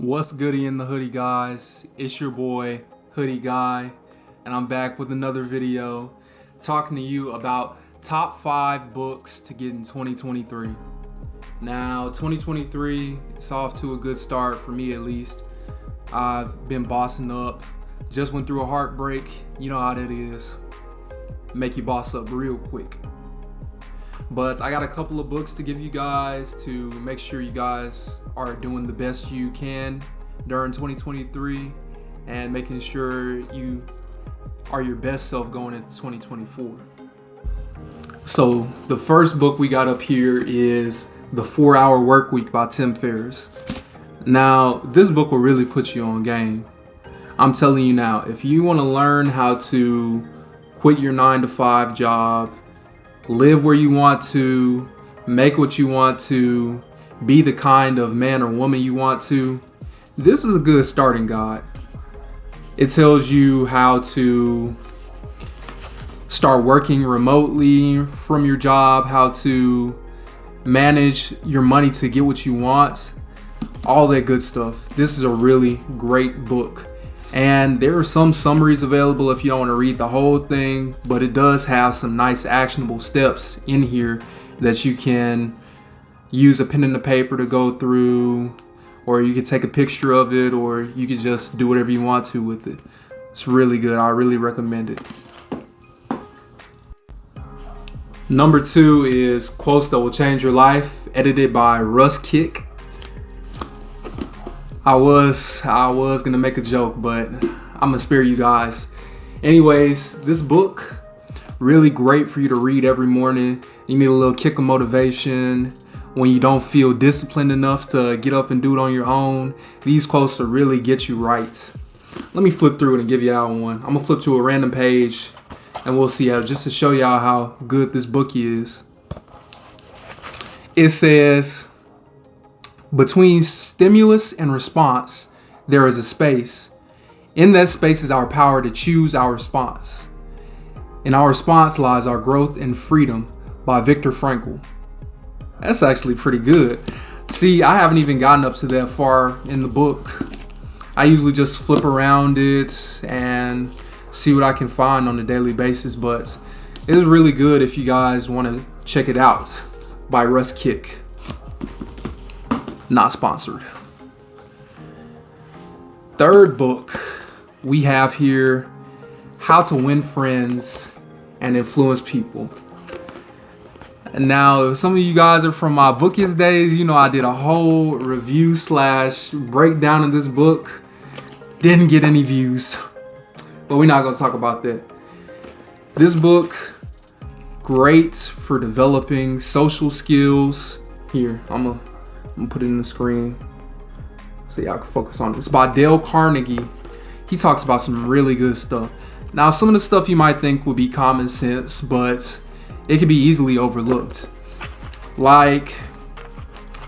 What's goody in the hoodie, guys? It's your boy, Hoodie Guy, and I'm back with another video talking to you about top 5 books to get in 2023. Now, 2023 is off to a good start for me, at least. I've been bossing up, just went through a heartbreak. You know how that is. Make you boss up real quick. But I got a couple of books to give you guys to make sure you guys are doing the best you can during 2023 and making sure you are your best self going into 2024. So the first book we got up here is The 4-Hour Workweek by Tim Ferriss. Now, this book will really put you on game. I'm telling you now, if you want to learn how to quit your 9-to-5 job, live where you want to, make what you want to, be the kind of man or woman you want to, this is a good starting guide. It tells you how to start working remotely from your job, how to manage your money to get what you want, all that good stuff. This is a really great book. And there are some summaries available if you don't want to read the whole thing, but it does have some nice actionable steps in here that you can use a pen and a paper to go through, or you could take a picture of it, or you could just do whatever you want to with it. It's really good. I really recommend it. Number 2 is Quotes That Will Change Your Life, edited by Russ Kick. I was gonna make a joke, but I'm gonna spare you guys. Anyways, this book, really great for you to read every morning. You need a little kick of motivation when you don't feel disciplined enough to get up and do it on your own. These quotes will really get you right. Let me flip through it and give you out one. I'm gonna flip to a random page and we'll see how, just to show y'all how good this book is. It says, between stimulus and response, there is a space. In that space is our power to choose our response. In our response lies our growth and freedom, by Viktor Frankl. That's actually pretty good. See, I haven't even gotten up to that far in the book. I usually just flip around it and see what I can find on a daily basis, but it is really good if you guys want to check it out, by Russ Kick. Not sponsored. Third book we have here, How to Win Friends and Influence People. And now, if some of you guys are from my Bookiest days, you know I did a whole review / breakdown of this book. Didn't get any views, but we're not going to talk about that. This book, great for developing social skills. Here, I'm gonna put it in the screen so y'all can focus on it. It's by Dale Carnegie. He talks about some really good stuff. Now, some of the stuff you might think would be common sense, but it can be easily overlooked. Like,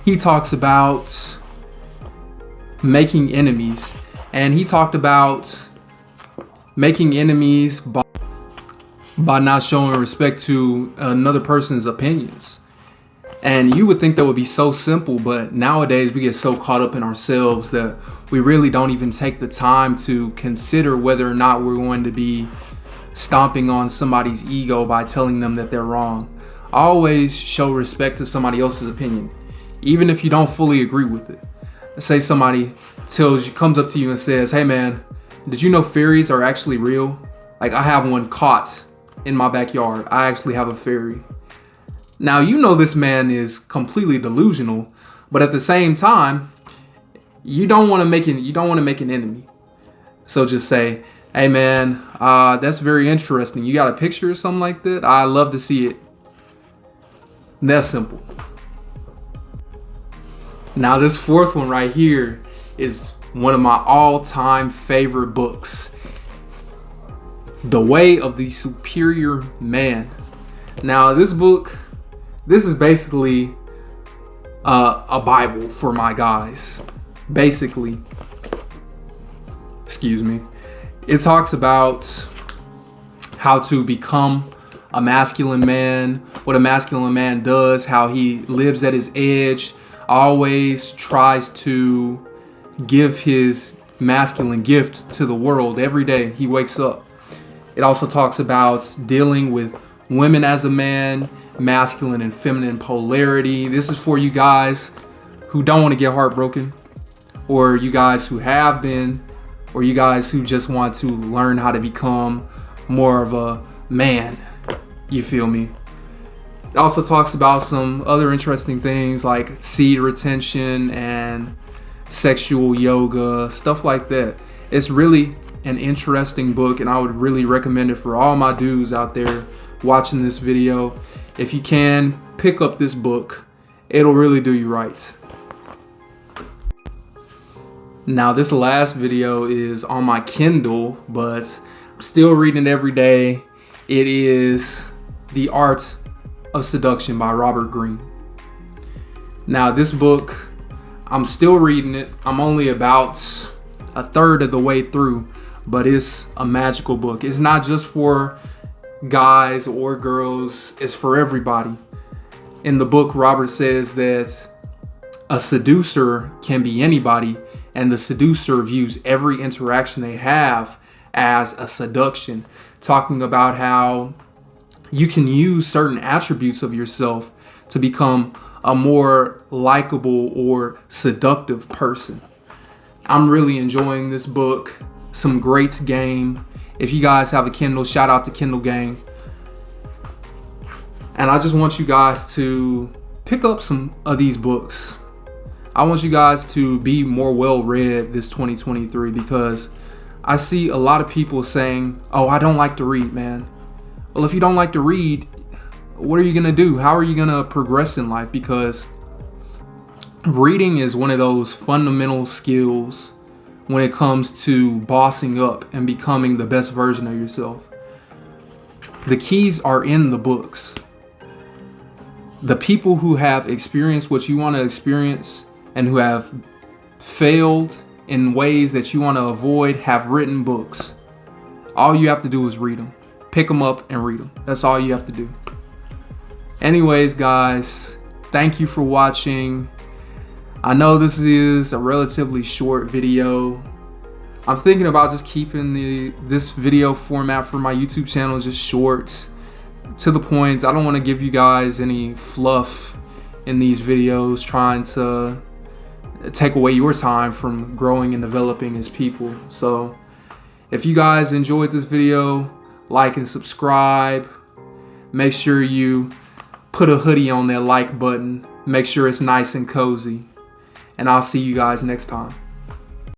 he talks about making enemies, and he talked about making enemies by not showing respect to another person's opinions. And you would think that would be so simple, but nowadays we get so caught up in ourselves that we really don't even take the time to consider whether or not we're going to be stomping on somebody's ego by telling them that they're wrong. Always show respect to somebody else's opinion, even if you don't fully agree with it. Say somebody comes up to you and says, "Hey man, did you know fairies are actually real? Like, I have one caught in my backyard. I actually have a fairy." Now, you know this man is completely delusional, but at the same time, you don't want to make an enemy. So just say, "Hey man, that's very interesting. You got a picture or something like that? I love to see it." That's simple. Now, this fourth one right here is one of my all-time favorite books, The Way of the Superior Man. Now, this book, this is basically a Bible for my guys. Basically, excuse me. It talks about how to become a masculine man, what a masculine man does, how he lives at his edge, always tries to give his masculine gift to the world every day he wakes up. It also talks about dealing with women as a man, masculine and feminine polarity. This is for you guys who don't want to get heartbroken, or you guys who have been, or you guys who just want to learn how to become more of a man. You feel me? It also talks about some other interesting things like seed retention and sexual yoga, stuff like that. It's really an interesting book, and I would really recommend it for all my dudes out there watching this video. If you can, pick up this book. It'll really do you right. Now, this last video is on my Kindle, but I'm still reading it every day. It is The Art of Seduction by Robert Greene. Now, this book, I'm still reading it. I'm only about a third of the way through, but it's a magical book. It's not just for guys or girls, it's for everybody. In the book, Robert says that a seducer can be anybody, and the seducer views every interaction they have as a seduction, talking about how you can use certain attributes of yourself to become a more likable or seductive person. I'm really enjoying this book. Some great game. If you guys have a Kindle, shout out to Kindle Gang. And I just want you guys to pick up some of these books. I want you guys to be more well read this 2023, because I see a lot of people saying, oh, I don't like to read, man. Well, if you don't like to read, what are you going to do? How are you going to progress in life? Because reading is one of those fundamental skills when it comes to bossing up and becoming the best version of yourself. The keys are in the books. The people who have experienced what you want to experience and who have failed in ways that you want to avoid have written books. All you have to do is read them. Pick them up and read them. That's all you have to do. Anyways, guys, thank you for watching. I know this is a relatively short video. I'm thinking about just keeping this video format for my YouTube channel just short, to the point. I don't want to give you guys any fluff in these videos, trying to take away your time from growing and developing as people. So if you guys enjoyed this video, like and subscribe. Make sure you put a hoodie on that like button. Make sure it's nice and cozy. And I'll see you guys next time.